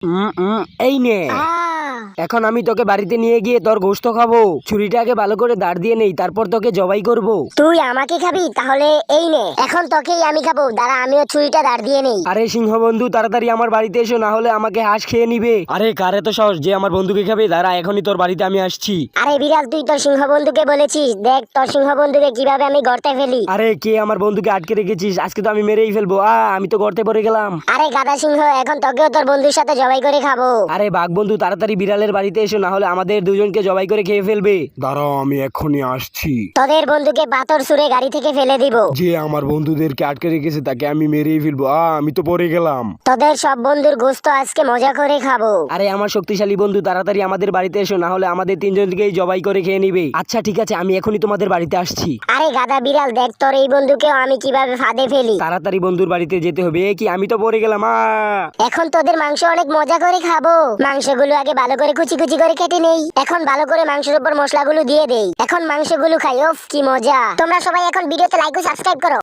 এই নে, এখন আমি তোকে বাড়িতে নিয়ে গিয়ে তোর গোশত খাবো। ছুরিটাকে ভালো করে দাঁড় দিয়ে নেই, তারপর তোকে জবাই করব। তুই আমাকে খাবি? তাহলে এই নে, এখন তোকেই আমি খাবো। দাঁড়া, আমিও ছুরিটা দাঁড় দিয়ে নেই। আরে সিংহ বন্ধু, তাড়াতাড়ি আমার বাড়িতে এসো, না হলে আমাকে হাঁস খেয়ে নিবে। আরে কারে তো সাহস যে আমার বন্ধুকে খাবে? দাঁড়া, এখনই তোর বাড়িতে আমি আসছি। আরে বিড়াল, তুই তোর সিংহ বন্ধুকে বলেছিস, দেখ তোর সিংহ বন্ধুকে কিভাবে আমি গর্তে ফেলি। আরে কে আমার বন্ধুকে আটকে রেখেছিস? আজকে তো আমি মেরেই ফেলবো। আমি তো গর্তে পড়ে গেলাম। আরে গাদা সিংহ, এখন তোকেও তোর বন্ধুর সাথে জবাই করে খাবো। আরে বাঘ বন্ধু, তাড়াতাড়ি বিড়ালের বাড়িতে এসো, না হলে আমাদের দুজনকে জবাই করে খেয়ে ফেলবে। দাঁড়াও, আমি এক্ষুনি আসছি। তোদের বন্ধুকে পাথর ছুঁড়ে গাড়ি থেকে ফেলে দিব। যে আমার বন্ধুদেরকে আটকে রেখেছে তাকে আমি মেরেই ফেলবো। আমি তো পড়ে গেলাম। তোদের সব বন্ধুর গোশত আজকে মজা করে খাবো। আরে আমার শক্তিশালী বন্ধু, তাড়াতাড়ি আমাদের বাড়িতে এসো, না হলে আমাদের তিনজনকেই জবাই করে খেয়ে নিবে। আচ্ছা ঠিক আছে, আমি এখনই তোমাদের বাড়িতে আসছি। আরে গাদা বিড়াল, দেখ তোর এই বন্ধুকেও আমি কিভাবে ফাঁদে ফেলি। তাড়াতাড়ি বন্ধুর বাড়িতে যেতে হবে। কি, আমি তো পড়ে গেলাম। এখন তোদের মাংস অনেক মজা করে খাবো। মাংসগুলো আগে ভালো করে কুচি কুচি করে কেটে নেই। এখন ভালো করে মাংসের উপর মশলাগুলো দিয়ে দেই। এখন মাংসগুলো খাই। ওফ কি মজা! তোমরা সবাই এখন ভিডিওতে লাইক ও সাবস্ক্রাইব করো।